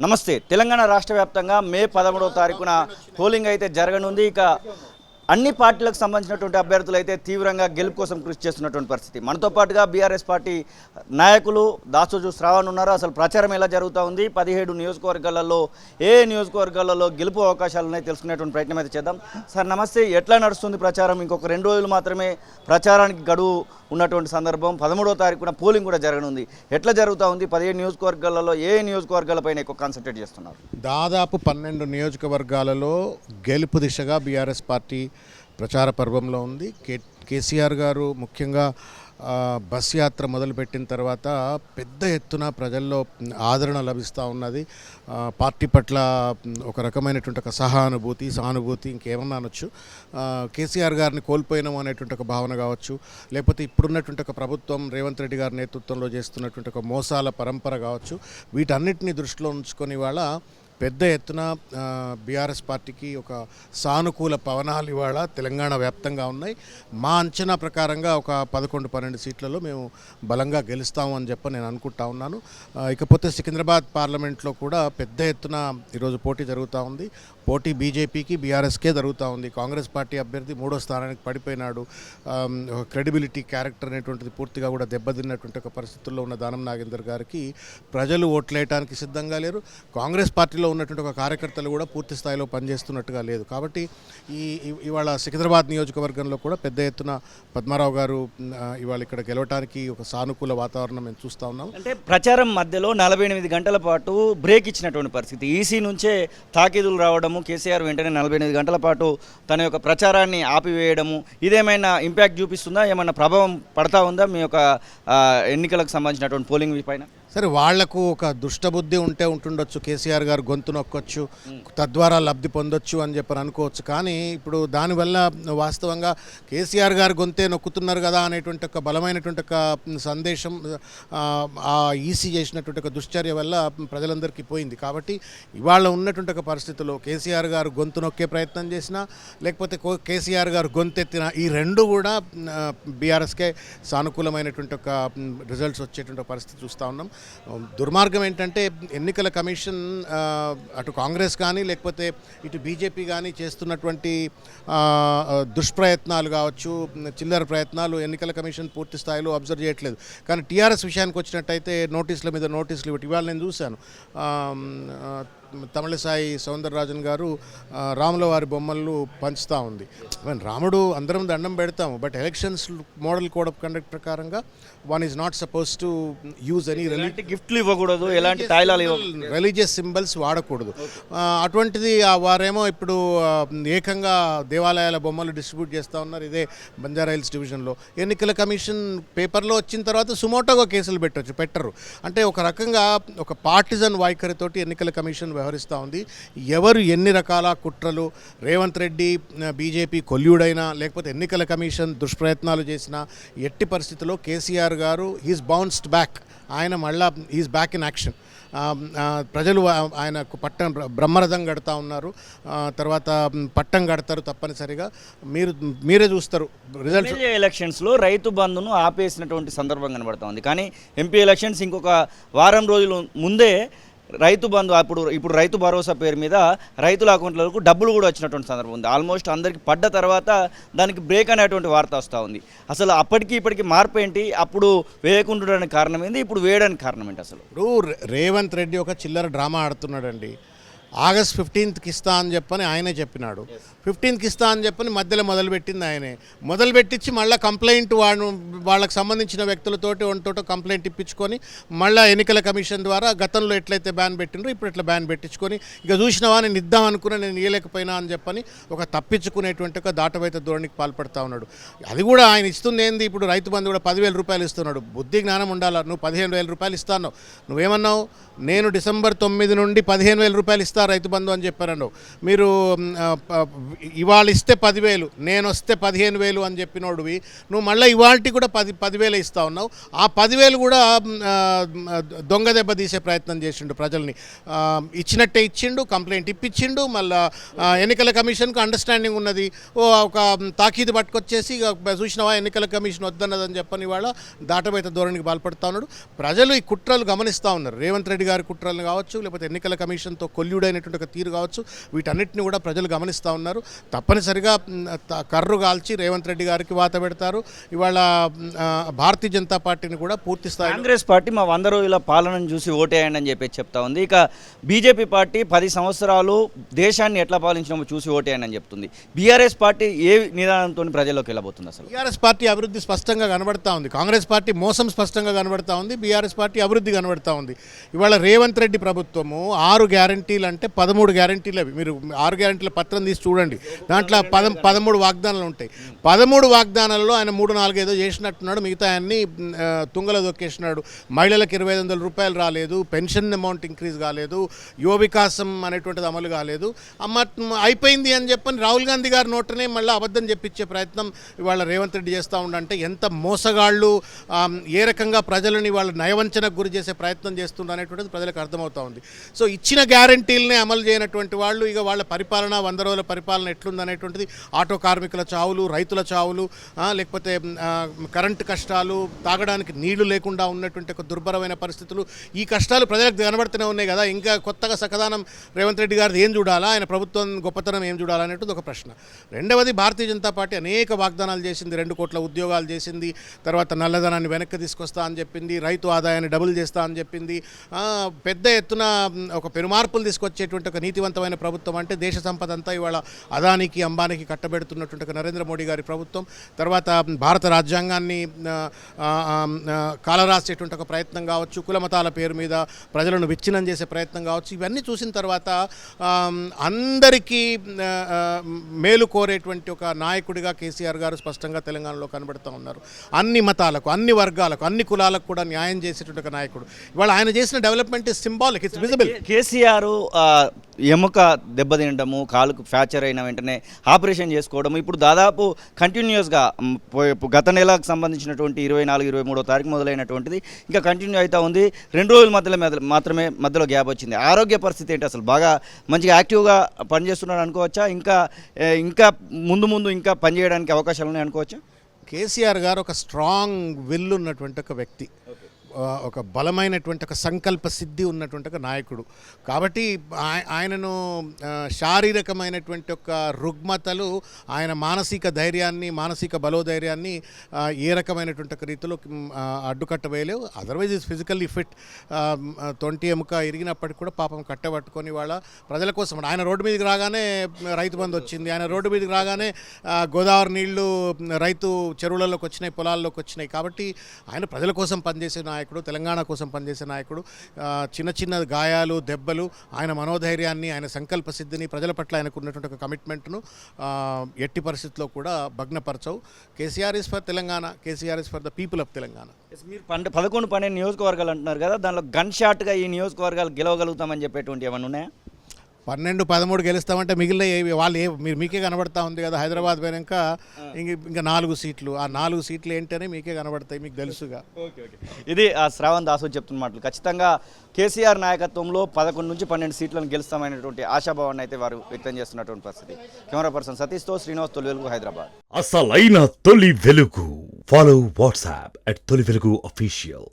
నమస్తే. తెలంగాణ రాష్ట్ర వ్యాప్తంగా మే 13వ తారీఖున పోలింగ్ అయితే జరగనుంది. ఇక అన్ని పార్టీలకు సంబంధించినటువంటి అభ్యర్థులు అయితే తీవ్రంగా గెలుపు కోసం కృషి చేస్తున్నటువంటి పరిస్థితి. మనతో పాటుగా బీఆర్ఎస్ పార్టీ నాయకులు దాసోజు శ్రావణ్ ఉన్నారు. అసలు ప్రచారం ఎలా జరుగుతూ ఉంది, 17 నియోజకవర్గాలలో ఏ నియోజకవర్గాలలో గెలుపు అవకాశాలు ఉన్నాయి తెలుసుకునేటువంటి ప్రయత్నం అయితే చేద్దాం. సార్ నమస్తే, ఎట్లా నడుస్తుంది ప్రచారం? ఇంకొక 2 రోజులు మాత్రమే ప్రచారానికి గడువు ఉన్నటువంటి సందర్భం. 13వ తారీఖున పోలింగ్ కూడా జరగనుంది. ఎట్లా జరుగుతూ ఉంది? 17 నియోజకవర్గాలలో ఏ నియోజకవర్గాలపైన ఎక్కువ కాన్సన్ట్రేట్ చేస్తున్నారు? దాదాపు 12 నియోజకవర్గాలలో గెలుపు దిశగా బీఆర్ఎస్ పార్టీ ప్రచార పర్వంలో ఉంది. కేసీఆర్ గారు ముఖ్యంగా బస్ యాత్ర మొదలుపెట్టిన తర్వాత పెద్ద ఎత్తున ప్రజల్లో ఆదరణ లభిస్తూ ఉన్నది. పార్టీ పట్ల ఒక రకమైనటువంటి ఒక సానుభూతి ఇంకేమన్నా అనొచ్చు. కేసీఆర్ గారిని కోల్పోయినాము అనేటువంటి ఒక భావన కావచ్చు, లేకపోతే ఇప్పుడున్నటువంటి ఒక ప్రభుత్వం రేవంత్ రెడ్డి గారి నేతృత్వంలో చేస్తున్నటువంటి ఒక మోసాల పరంపర కావచ్చు, వీటన్నిటిని దృష్టిలో ఉంచుకొని ఇవాళ పెద్ద ఎత్తున బీఆర్ఎస్ పార్టీకి ఒక సానుకూల పవనాలు ఇవాళ తెలంగాణ వ్యాప్తంగా ఉన్నాయి. మా అంచనా ప్రకారంగా ఒక 11-12 సీట్లలో మేము బలంగా గెలుస్తాము అని చెప్పి నేను అనుకుంటా ఉన్నాను. ఇకపోతే సికింద్రాబాద్ పార్లమెంట్లో కూడా పెద్ద ఎత్తున ఈరోజు పోటీ జరుగుతూ ఉంది. పోటీ బీజేపీకి బీఆర్ఎస్కే జరుగుతూ ఉంది. కాంగ్రెస్ పార్టీ అభ్యర్థి 3వ స్థానానికి పడిపోయినాడు. క్రెడిబిలిటీ క్యారెక్టర్ అనేటువంటిది పూర్తిగా కూడా దెబ్బతిన్నటువంటి ఒక పరిస్థితుల్లో ఉన్న దానం నాగేందర్ గారికి ప్రజలు ఓట్లేయడానికి సిద్ధంగా లేరు. కాంగ్రెస్ పార్టీలో ఉన్నటువంటి ఒక కార్యకర్తలు కూడా పూర్తి స్థాయిలో పనిచేస్తున్నట్టుగా లేదు. కాబట్టి ఇవాళ సికింద్రాబాద్ నియోజకవర్గంలో కూడా పెద్ద ఎత్తున పద్మారావు గారు ఇవాళ ఇక్కడ గెలవడానికి ఒక సానుకూల వాతావరణం మేము చూస్తూ ఉన్నాం. అంటే ప్రచారం మధ్యలో 48 గంటల పాటు బ్రేక్ ఇచ్చినటువంటి పరిస్థితి. ఈసీ నుంచే తాకీదులు రావడము, కేసీఆర్ వెంటనే 48 గంటల పాటు తన యొక్క ప్రచారాన్ని ఆపివేయడము, ఇదేమైనా ఇంపాక్ట్ చూపిస్తుందా? ఏమైనా ప్రభావం పడతా ఉందా మీ యొక్క ఎన్నికలకు సంబంధించినటువంటి పోలింగ్ పైన? సరే, వాళ్లకు ఒక దుష్టబుద్ధి ఉంటుండొచ్చు. కేసీఆర్ గారు గొంతు నొక్కొచ్చు, తద్వారా లబ్ధి పొందొచ్చు అని చెప్పని అనుకోవచ్చు. కానీ ఇప్పుడు దానివల్ల వాస్తవంగా కేసీఆర్ గారు గొంతే నొక్కుతున్నారు కదా అనేటువంటి ఒక బలమైనటువంటి ఒక సందేశం ఆ ఈసీ చేసినటువంటి ఒక దుశ్చర్య వల్ల ప్రజలందరికీ పోయింది. కాబట్టి ఇవాళ ఉన్నటువంటి ఒక పరిస్థితుల్లో కేసీఆర్ గారు గొంతు నొక్కే ప్రయత్నం చేసినా, లేకపోతే కేసీఆర్ గారు గొంతెత్తిన ఈ రెండు కూడా బీఆర్ఎస్కే సానుకూలమైనటువంటి ఒక రిజల్ట్స్ వచ్చేటువంటి పరిస్థితి చూస్తూ ఉన్నాం. దుర్మార్గం ఏంటంటే ఎన్నికల కమిషన్ అటు కాంగ్రెస్ కానీ లేకపోతే ఇటు బీజేపీ కానీ చేస్తున్నటువంటి దుష్ప్రయత్నాలు కావచ్చు, చిల్లర ప్రయత్నాలు ఎన్నికల కమిషన్ పూర్తి స్థాయిలో అబ్జర్వ్ చేయట్లేదు. కానీ టీఆర్ఎస్ విషయానికి వచ్చినట్టయితే నోటీసుల మీద నోటీసులు ఇవ్వటి ఇవాళ నేను చూశాను. తమిళసాయి సౌందరరాజన్ గారు రాముల వారి బొమ్మలు పంచుతూ ఉంది. రాముడు అందరం దండం పెడతాము, but elections model code of conduct ప్రకారంగా one is not suppose to use any గిఫ్ట్లు ఇవ్వకూడదు, ఎలాంటి రిలీజియస్ సింబల్స్ వాడకూడదు. అటువంటిది వారేమో ఇప్పుడు ఏకంగా దేవాలయాల బొమ్మలు డిస్ట్రిబ్యూట్ చేస్తూ ఉన్నారు. ఇదే బంజారా హిల్స్ డివిజన్లో ఎన్నికల కమిషన్ పేపర్లో వచ్చిన తర్వాత సుమోటోగా కేసులు పెట్టరు. అంటే ఒక రకంగా ఒక పార్టిజన్ వైఖరితోటి ఎన్నికల కమిషన్ వ్యవహరిస్తూ ఉంది. ఎవరు ఎన్ని రకాల కుట్రలు, రేవంత్ రెడ్డి బీజేపీ కొల్యూడైనా లేకపోతే ఎన్నికల కమిషన్ దుష్ప్రయత్నాలు చేసినా ఎట్టి పరిస్థితుల్లో కేసీఆర్ గారు ఈజ్ బౌన్స్డ్ బ్యాక్. ఆయన మళ్ళా ఈజ్ బ్యాక్ ఇన్ యాక్షన్. ప్రజలు ఆయనకు బ్రహ్మరథం కడతా ఉన్నారు. తర్వాత పట్టం కడతారు తప్పనిసరిగా. మీరే చూస్తారు రిజల్ట్స్. ఎలక్షన్స్లో రైతు బంధును ఆపేసినటువంటి సందర్భం కనబడుతూ ఉంది. కానీ ఎంపీ ఎలక్షన్స్ ఇంకొక వారం రోజుల ముందే రైతు బంధు ఇప్పుడు రైతు భరోసా పేరు మీద రైతుల అకౌంట్లకు డబ్బులు కూడా వచ్చినటువంటి సందర్భం ఉంది. ఆల్మోస్ట్ అందరికి పడ్డ తర్వాత దానికి బ్రేక్ అనేటువంటి వార్త వస్తూ ఉంది. అసలు అప్పటికి ఇప్పటికి మార్పు ఏంటి? అప్పుడు వేయకుండడానికి కారణం ఏంటి, ఇప్పుడు వేయడానికి కారణం ఏంటి? అసలు ఇప్పుడు రేవంత్ రెడ్డి ఒక చిల్లర డ్రామా ఆడుతున్నాడండి. ఆగస్ట్ 15కి ఇస్తా అని చెప్పని ఆయనే చెప్పినాడు. 15కి ఇస్తా అని చెప్పని మధ్యలో మొదలుపెట్టింది ఆయనే. మొదలుపెట్టించి మళ్ళీ కంప్లైంట్ వాళ్ళకి సంబంధించిన వ్యక్తులతోటి కంప్లైంట్ ఇప్పించుకొని మళ్ళీ ఎన్నికల కమిషన్ ద్వారా గతంలో ఎట్లయితే బ్యాన్ పెట్టిండ్రో ఇప్పుడు ఇట్లా బ్యాన్ పెట్టించుకొని ఇక చూసినవా నేను ఇద్దాం అనుకున్నా, నేను ఇవ్వలేకపోయినా అని చెప్పని ఒక తప్పించుకునేటువంటి ఒక దాటవైతే ధోరణికి పాల్పడతా ఉన్నాడు. అది కూడా ఆయన ఇస్తుంది ఏంది? ఇప్పుడు రైతు బంధు కూడా 10,000 రూపాయలు ఇస్తున్నాడు. బుద్ధి జ్ఞానం ఉండాలా. నువ్వు 15,000 రూపాయలు ఇస్తాను, నువ్వేమన్నావు? నేను డిసెంబర్ 9 నుండి 15,000 రూపాయలు ఇస్తాను రైతు బంధు అని చెప్పారన్నావు. మీరు ఇవాళ ఇస్తే 10,000 నేను వస్తే 15,000 అని చెప్పినోడివి నువ్వు మళ్ళీ ఇవాళకి కూడా 10,000 ఇస్తా ఉన్నావు. ఆ 10,000 కూడా దొంగ దెబ్బ తీసే ప్రయత్నం చేసిండు ప్రజల్ని. ఇచ్చినట్టే ఇచ్చిండు, కంప్లైంట్ ఇప్పించిండు. మళ్ళీ ఎన్నికల కమిషన్కు అండర్స్టాండింగ్ ఉన్నది. ఒక తాకీదు పట్టుకొచ్చేసి చూసినావా ఎన్నికల కమిషన్ వద్దన్నదని చెప్పని వాళ్ళ దాటబోత ధోరణికి పాల్పడుతూ ఉన్నాడు. ప్రజలు ఈ కుట్రలు గమనిస్తూ ఉన్నారు. రేవంత్ రెడ్డి గారి కుట్రలను కావచ్చు, లేకపోతే ఎన్నికల కమిషన్తో కొల్లుడైనటువంటి ఒక తీరు కావచ్చు, వీటన్నిటిని కూడా ప్రజలు గమనిస్తూ ఉన్నారు. తప్పనిసరిగా కర్రు కాల్చి రేవంత్ రెడ్డి గారికి వాత పెడతారు. ఇవాళ భారతీయ జనతా పార్టీని కూడా పూర్తి స్థాయి కాంగ్రెస్ పార్టీ మా 100 రోజుల పాలనను చూసి ఓటేయండి అని చెప్పి చెప్తా ఉంది. ఇక బీజేపీ పార్టీ 10 సంవత్సరాలు దేశాన్ని ఎట్లా పాలించినామో చూసి ఓటేయండి అని చెప్తుంది. బీఆర్ఎస్ పార్టీ ఏ నిదానంతో ప్రజల్లోకి వెళ్ళబోతుంది? అసలు బీఆర్ఎస్ పార్టీ అభివృద్ధి స్పష్టంగా కనబడతా ఉంది. కాంగ్రెస్ పార్టీ మోసం స్పష్టంగా కనబడతా ఉంది. బీఆర్ఎస్ పార్టీ అభివృద్ధి కనబడతా ఉంది. ఇవాళ రేవంత్ రెడ్డి ప్రభుత్వము 6 గ్యారంటీలు అంటే 13 గ్యారంటీలు అవి. మీరు 6 గ్యారంటీల పత్రం తీసి చూడండి. దాంట్లో 13 వాగ్దానాలు ఉంటాయి. 13 వాగ్దానాలలో ఆయన 3-4 ఏదో చేసినట్టున్నాడు. మిగతా అన్ని తుంగలో దొక్కేసినాడు. మహిళలకు 2,500 రూపాయలు రాలేదు, పెన్షన్ అమౌంట్ ఇంక్రీజ్ కాలేదు, యువ వికాసం అనేటువంటిది అమలు కాలేదు. అయిపోయింది అని చెప్పని రాహుల్ గాంధీ గారి నోటనే మళ్ళీ అబద్ధం చెప్పించే ప్రయత్నం ఇవాళ రేవంత్ రెడ్డి చేస్తూ ఉండంటే ఎంత మోసగాళ్ళు, ఏ రకంగా ప్రజలని వాళ్ళ నయవంచనకు గురి చేసే ప్రయత్నం చేస్తుండ్రు అనేటువంటిది ప్రజలకు అర్థమవుతూ ఉంది. సో ఇచ్చిన గ్యారంటీలనే అమలు చేయనటువంటి వాళ్ళు ఇక వాళ్ళ పరిపాలన 100 రోజుల పరిపాలన ఎట్లుందనేటువంటిది, ఆటో కార్మికుల చావులు, రైతుల చావులు, లేకపోతే కరెంటు కష్టాలు, తాగడానికి నీళ్లు లేకుండా ఉన్నటువంటి ఒక దుర్భరమైన పరిస్థితులు, ఈ కష్టాలు ప్రజలకు కనబడుతూనే ఉన్నాయి కదా. ఇంకా కొత్తగా సకదానం రేవంత్ రెడ్డి గారిది ఏం చూడాలా, ఆయన ప్రభుత్వం గొప్పతనం ఏం చూడాలనేది ఒక ప్రశ్న. రెండవది, భారతీయ జనతా పార్టీ అనేక వాగ్దానాలు చేసింది. 2 కోట్ల ఉద్యోగాలు చేసింది. తర్వాత నల్లధనాన్ని వెనక్కి తీసుకొస్తా అని చెప్పింది. రైతు ఆదాయాన్ని డబుల్ చేస్తా అని చెప్పింది. పెద్ద ఎత్తున ఒక పెనుమార్పులు తీసుకొచ్చేటువంటి ఒక నీతివంతమైన ప్రభుత్వం అంటే దేశ సంపద అంతా ఇవాళ అదానికి అంబానికి కట్టబెడుతున్నటువంటి ఒక నరేంద్ర మోడీ గారి ప్రభుత్వం. తర్వాత భారత రాజ్యాంగాన్ని కాలరాసేటువంటి ఒక ప్రయత్నం కావచ్చు, కులమతాల పేరు మీద ప్రజలను విచ్ఛిన్నం చేసే ప్రయత్నం కావచ్చు. ఇవన్నీ చూసిన తర్వాత అందరికీ మేలు కోరేటువంటి ఒక నాయకుడిగా కేసీఆర్ గారు స్పష్టంగా తెలంగాణలో కనబడుతూ ఉన్నారు. అన్ని మతాలకు, అన్ని వర్గాలకు, అన్ని కులాలకు కూడా న్యాయం చేసేటువంటి ఒక నాయకుడు. ఇవాళ ఆయన చేసిన development is symbolic, it's visible. KCR ఎముక దెబ్బతినడము, కాలుకు ఫ్రాక్చర్ అయిన వెంటనే ఆపరేషన్ చేసుకోవడము, ఇప్పుడు దాదాపు కంటిన్యూస్గా గత నెలకు సంబంధించినటువంటి 24-23 తారీఖు మొదలైనటువంటిది ఇంకా కంటిన్యూ అవుతూ ఉంది. 2 రోజుల మాత్రమే మధ్యలో గ్యాప్ వచ్చింది. ఆరోగ్య పరిస్థితి ఏంటి? అసలు బాగా మంచిగా యాక్టివ్గా పనిచేస్తున్నాడు అనుకోవచ్చా? ఇంకా ముందు ఇంకా పనిచేయడానికి అవకాశాలు ఉన్నాయి అనుకోవచ్చా? కేసీఆర్ గారు ఒక స్ట్రాంగ్ విల్ ఉన్నటువంటి ఒక వ్యక్తి, ఒక బలమైనటువంటి ఒక సంకల్ప సిద్ధి ఉన్నటువంటి ఒక నాయకుడు. కాబట్టి ఆయనను శారీరకమైనటువంటి ఒక రుగ్మతలు ఆయన మానసిక ధైర్యాన్ని, మానసిక బలోధైర్యాన్ని ఏ రకమైనటువంటి ఒక రీతిలో అడ్డుకట్ట వేయలేవు. Otherwise is physically fit. 20 ఎముక ఇరిగినప్పటికి కూడా పాపం కట్టబట్టుకొని వాళ్ళ ప్రజల కోసం ఆయన రోడ్డు మీదకి రాగానే రైతు బంధు వచ్చింది. ఆయన రోడ్డు మీదకి రాగానే గోదావరి నీళ్లు రైతు చెరువులలోకి వచ్చినాయి, పొలాల్లోకి వచ్చినాయి. కాబట్టి ఆయన ప్రజల కోసం పనిచేసే నాయకుడు, తెలంగాణ కోసం పనిచేసే నాయకుడు. చిన్న గాయాలు, దెబ్బలు ఆయన మనోధైర్యాన్ని, ఆయన సంకల్ప సిద్ధిని, ప్రజల పట్ల ఆయనకు ఉన్నటువంటి ఒక కమిట్మెంట్ను ఎట్టి పరిస్థితుల్లో కూడా భగ్నపరచవు. KCR is for Telangana, KCR is for the people of Telangana. మీరు 11-12 నియోజకవర్గాలు అంటున్నారు కదా, దానిలో గన్ షాట్గా ఈ నియోజకవర్గాలు గెలవగలుగుతామని చెప్పేటువంటి ఏమన్నా ఉన్నాయా? 12-13 గెలుస్తామంటే మిగిలిన వాళ్ళు మీకే కనబడతా ఉంది కదా. హైదరాబాద్ పోయినాక ఇంకా 4 సీట్లు, ఆ 4 సీట్లు ఏంటనే మీకే కనబడతాయి, మీకు తెలుసుగా. ఇది శ్రావణ్ దాసు చెప్తున్న మాటలు. ఖచ్చితంగా కేసీఆర్ నాయకత్వంలో 11-12 సీట్లను గెలుస్తామనేటువంటి ఆశాభావాన్ని అయితే వారు వ్యక్తం చేస్తున్నటువంటి పరిస్థితి. కెమెరా పర్సన్ సతీష్తో శ్రీనివాస్, తొలి వెలుగు, హైదరాబాద్. అసలైన తొలి వెలుగు. ఫాలో వాట్సాప్ @తొలి వెలుగు అఫీషియల్.